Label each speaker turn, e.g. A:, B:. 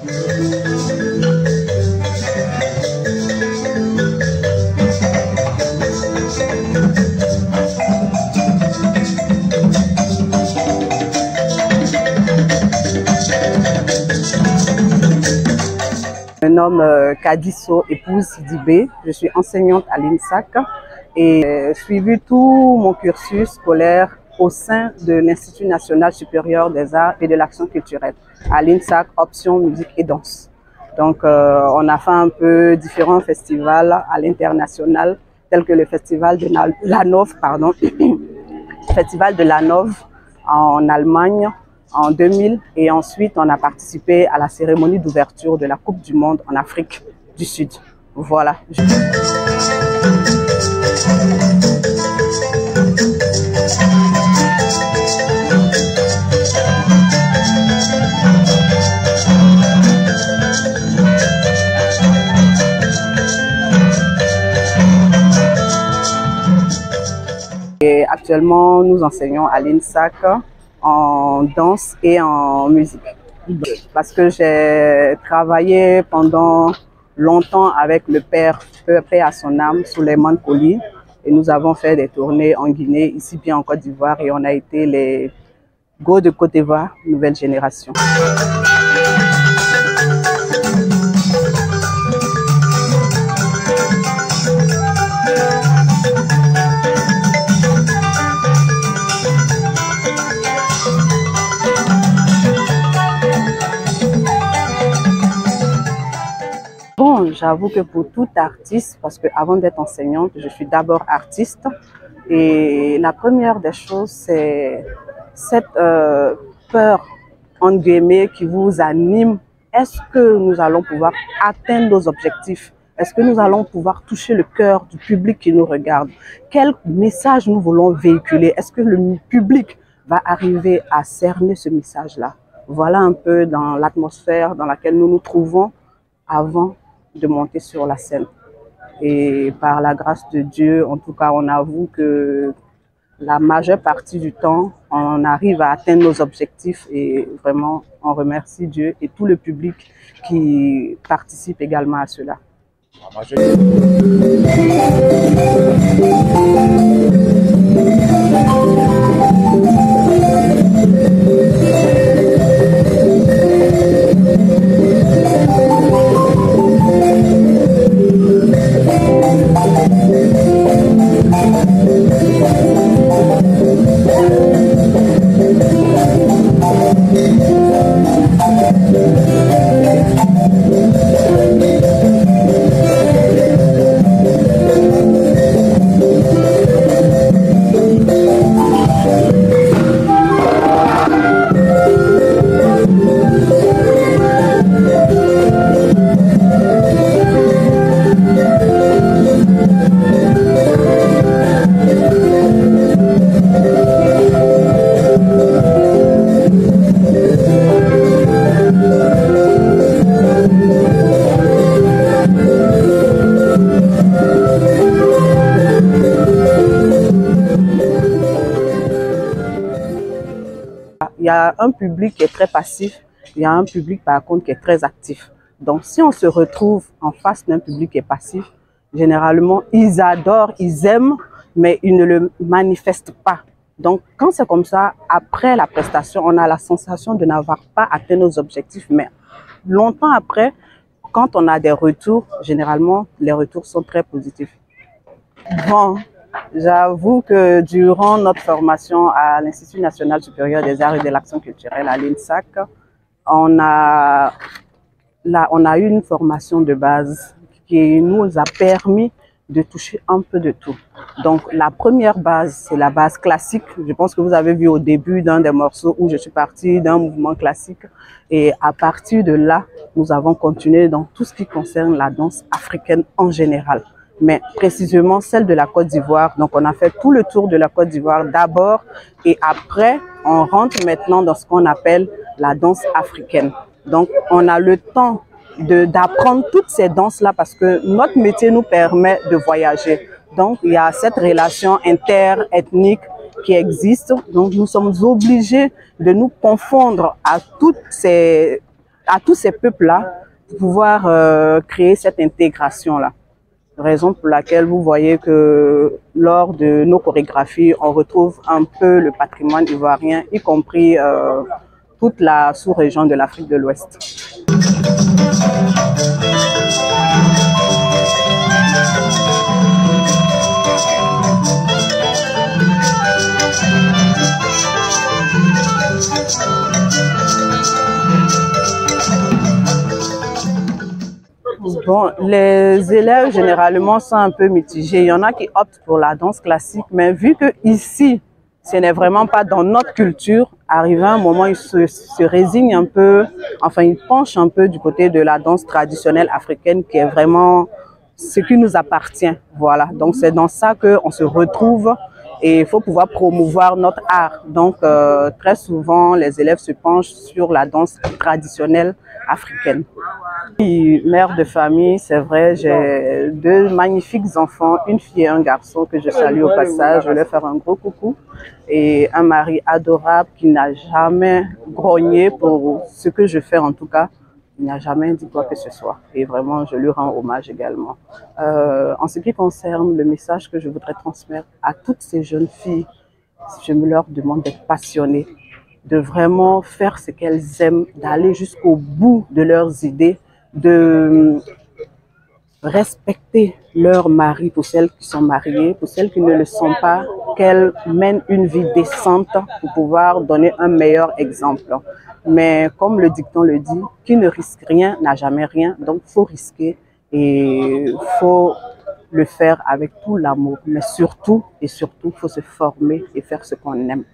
A: Je me nomme Kadisso épouse Sidibé, je suis enseignante à l'INSAC et j'ai suivi tout mon cursus scolaire au sein de l'Institut national supérieur des arts et de l'action culturelle, à l'INSAC, option musique et danse. Donc on a fait un peu différents festivals à l'international, tels que le festival de Lanov, festival de Lanov en Allemagne, en 2000, et ensuite on a participé à la cérémonie d'ouverture de la Coupe du Monde en Afrique du Sud. Voilà. Et actuellement, nous enseignons à l'INSAC en danse et en musique. Parce que j'ai travaillé pendant longtemps avec le père, paix à son âme, Souleymane Koli. Et nous avons fait des tournées en Guinée, ici bien en Côte d'Ivoire. Et on a été les Go de Côte d'Ivoire, nouvelle génération. Bon, j'avoue que pour tout artiste, parce que avant d'être enseignante, je suis d'abord artiste. Et la première des choses, c'est cette peur, entre guillemets, qui vous anime. Est-ce que nous allons pouvoir atteindre nos objectifs? Est-ce que nous allons pouvoir toucher le cœur du public qui nous regarde? Quel message nous voulons véhiculer? Est-ce que le public va arriver à cerner ce message-là? Voilà un peu dans l'atmosphère dans laquelle nous nous trouvons avant de monter sur la scène. Et par la grâce de Dieu, en tout cas, on avoue que la majeure partie du temps, on arrive à atteindre nos objectifs et vraiment, on remercie Dieu et tout le public qui participe également à cela. Il y a un public qui est très passif, il y a un public par contre qui est très actif. Donc si on se retrouve en face d'un public qui est passif, généralement ils adorent, ils aiment, mais ils ne le manifestent pas. Donc quand c'est comme ça, après la prestation, on a la sensation de n'avoir pas atteint nos objectifs, mais longtemps après, quand on a des retours, généralement les retours sont très positifs. Bon. J'avoue que durant notre formation à l'Institut national supérieur des arts et de l'action culturelle à l'INSAC, on a eu une formation de base qui nous a permis de toucher un peu de tout. Donc la première base, c'est la base classique. Je pense que vous avez vu au début d'un des morceaux où je suis partie d'un mouvement classique. Et à partir de là, nous avons continué dans tout ce qui concerne la danse africaine en général. Mais précisément celle de la Côte d'Ivoire. Donc on a fait tout le tour de la Côte d'Ivoire d'abord et après on rentre maintenant dans ce qu'on appelle la danse africaine. Donc on a le temps d'apprendre toutes ces danses-là parce que notre métier nous permet de voyager. Donc il y a cette relation interethnique qui existe. Donc nous sommes obligés de nous confondre à toutes ces à tous ces peuples-là pour pouvoir créer cette intégration-là. Raison pour laquelle vous voyez que lors de nos chorégraphies, on retrouve un peu le patrimoine ivoirien, y compris toute la sous-région de l'Afrique de l'Ouest. Bon, les élèves généralement sont un peu mitigés. Il y en a qui optent pour la danse classique, mais vu que ici, ce n'est vraiment pas dans notre culture, arrivé à un moment, ils se résignent un peu, enfin, ils penchent un peu du côté de la danse traditionnelle africaine qui est vraiment ce qui nous appartient. Voilà, donc c'est dans ça qu'on se retrouve et il faut pouvoir promouvoir notre art. Donc, très souvent, les élèves se penchent sur la danse traditionnelle africaine. Mère de famille, c'est vrai, j'ai deux magnifiques enfants, une fille et un garçon que je salue au passage, je vais leur faire un gros coucou. Et un mari adorable qui n'a jamais grogné pour ce que je fais en tout cas. Il n'a jamais dit quoi que ce soit. Et vraiment, je lui rends hommage également. En ce qui concerne le message que je voudrais transmettre à toutes ces jeunes filles, je me leur demande d'être passionnées, de vraiment faire ce qu'elles aiment, d'aller jusqu'au bout de leurs idées, de respecter leur mari pour celles qui sont mariées, pour celles qui ne le sont pas, qu'elles mènent une vie décente pour pouvoir donner un meilleur exemple. Mais comme le dicton le dit, qui ne risque rien n'a jamais rien, donc il faut risquer et il faut le faire avec tout l'amour. Mais surtout, et surtout, il faut se former et faire ce qu'on aime.